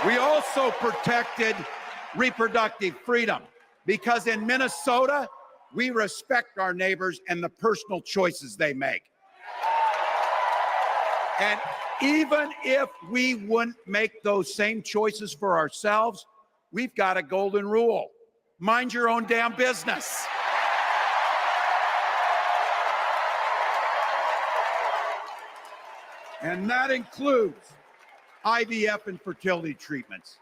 We also protected reproductive freedom because in Minnesota, we respect our neighbors and the personal choices they make. And even if we wouldn't make those same choices for ourselves, we've got a golden rule. Mind your own damn business. And that includes IVF and fertility treatments.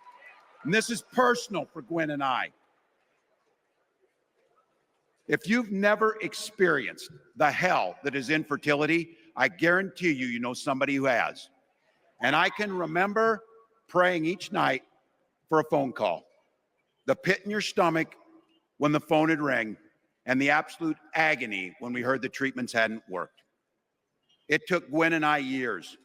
And this is personal for Gwen and I. If you've never experienced the hell that is infertility, I guarantee you, you know somebody who has. And I can remember praying each night for a phone call, the pit in your stomach when the phone had rang, and the absolute agony when we heard the treatments hadn't worked. It took Gwen and I years,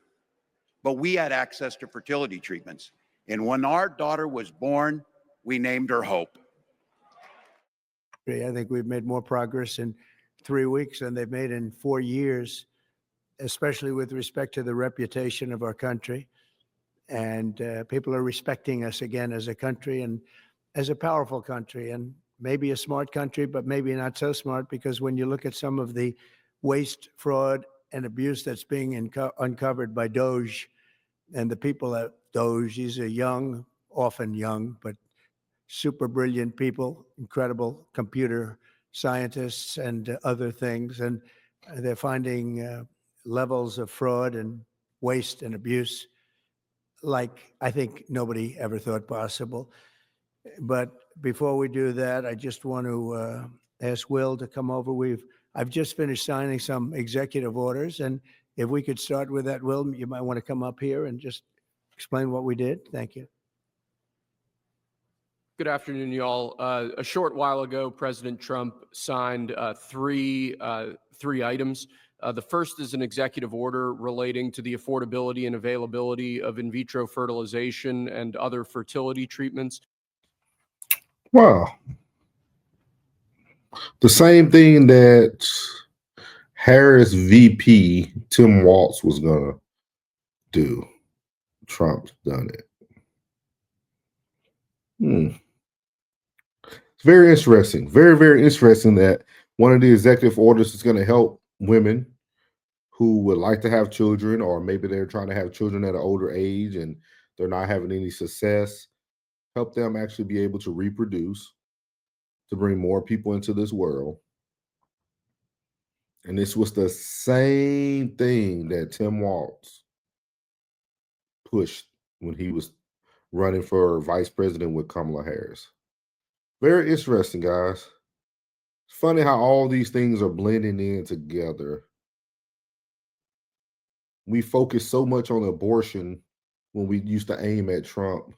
but we had access to fertility treatments. And when our daughter was born, we named her Hope. I think we've made more progress in 3 weeks than they've made in 4 years, especially with respect to the reputation of our country. And people are respecting us again as a country and as a powerful country, and maybe a smart country, but maybe not so smart, because when you look at some of the waste, fraud, and abuse that's being uncovered by DOJ and the people at DOJ, these are young, often young, but super brilliant people, incredible computer scientists and other things. And they're finding levels of fraud and waste and abuse like I think nobody ever thought possible. But before we do that, I just want to ask Will to come over. I've just finished signing some executive orders, and if we could start with that, Will, you might want to come up here and just explain what we did. Thank you. Good afternoon, y'all. A short while ago, President Trump signed three items. The first is an executive order relating to the affordability and availability of in vitro fertilization and other fertility treatments. Wow. The same thing that Harris VP Tim Walz was going to do. Trump's done it. It's very interesting. Very, very interesting that one of the executive orders is going to help women who would like to have children, or maybe they're trying to have children at an older age and they're not having any success, help them actually be able to reproduce, to bring more people into this world. And this was the same thing that Tim Walz pushed when he was running for vice president with Kamala Harris. Very interesting, guys. It's funny how all these things are blending in together. We focus so much on abortion when we used to aim at Trump.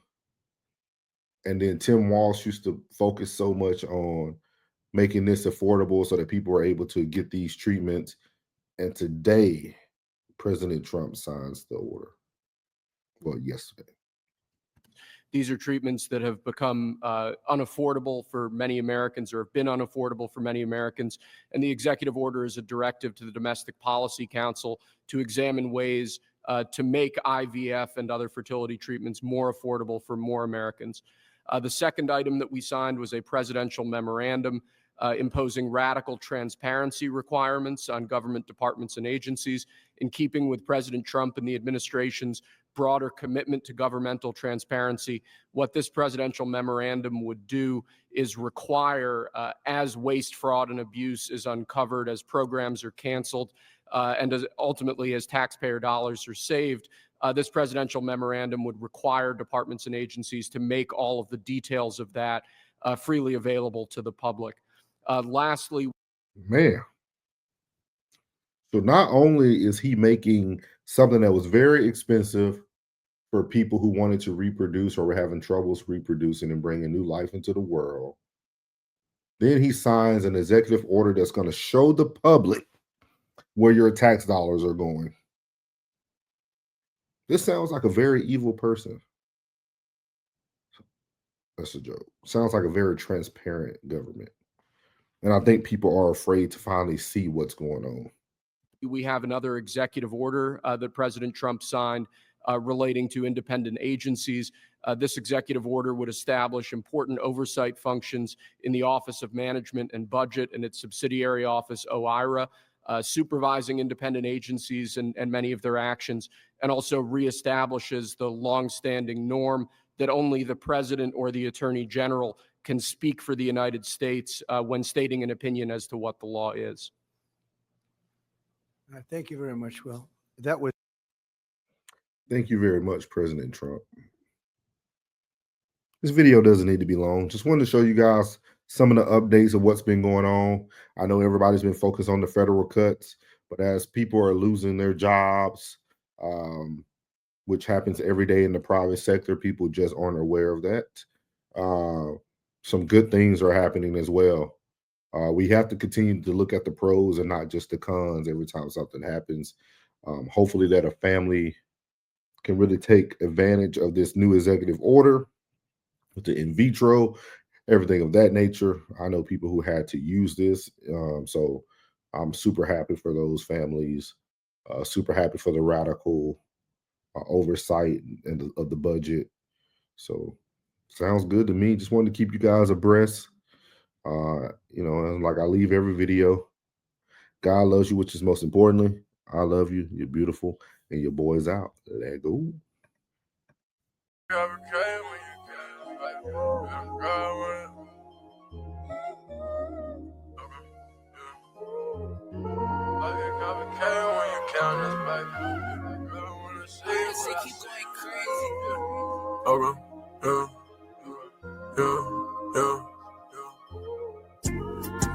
And then Tim Walz used to focus so much on making this affordable so that people are able to get these treatments. And today, President Trump signs the order. Well, yesterday. These are treatments that have become unaffordable for many Americans, or have been unaffordable for many Americans. And the executive order is a directive to the Domestic Policy Council to examine ways to make IVF and other fertility treatments more affordable for more Americans. The second item that we signed was a presidential memorandum imposing radical transparency requirements on government departments and agencies, in keeping with President Trump and the administration's broader commitment to governmental transparency. What this presidential memorandum would do is require, as waste, fraud, and abuse is uncovered, as programs are canceled, and as ultimately as taxpayer dollars are saved, this presidential memorandum would require departments and agencies to make all of the details of that freely available to the public. Lastly, man. So not only is he making something that was very expensive for people who wanted to reproduce or were having troubles reproducing and bringing new life into the world, then he signs an executive order that's going to show the public where your tax dollars are going. This sounds like a very evil person. That's a joke. Sounds like a very transparent government. And I think people are afraid to finally see what's going on. we have another executive order that President Trump signed relating to independent agencies. This executive order would establish important oversight functions in the Office of Management and Budget and its subsidiary office, OIRA, supervising independent agencies and many of their actions, and also reestablishes the longstanding norm that only the president or the attorney general can speak for the United States when stating an opinion as to what the law is. Thank you very much, Will. That was. Thank you very much, President Trump. This video doesn't need to be long. Just wanted to show you guys some of the updates of what's been going on. I know everybody's been focused on the federal cuts, but as people are losing their jobs, which happens every day in the private sector, people just aren't aware of that. Some good things are happening as well. We have to continue to look at the pros and not just the cons every time something happens. Hopefully that a family can really take advantage of this new executive order with the in vitro, everything of that nature. I know people who had to use this. So I'm super happy for those families, super happy for the radical oversight of the budget. So sounds good to me. Just wanted to keep you guys abreast. And like I leave every video, God loves you, which is most importantly. I love you. You're beautiful. And your boy's out. Let go.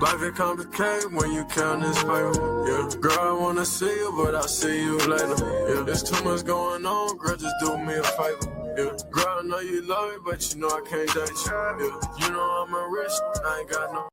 Life is complicated when you count this paper. Yeah, girl, I wanna see you, but I'll see you later. Yeah, there's too much going on, girl, just do me a favor. Yeah, girl, I know you love me, but you know I can't date you. Yeah, you know I'm a risk, I ain't got no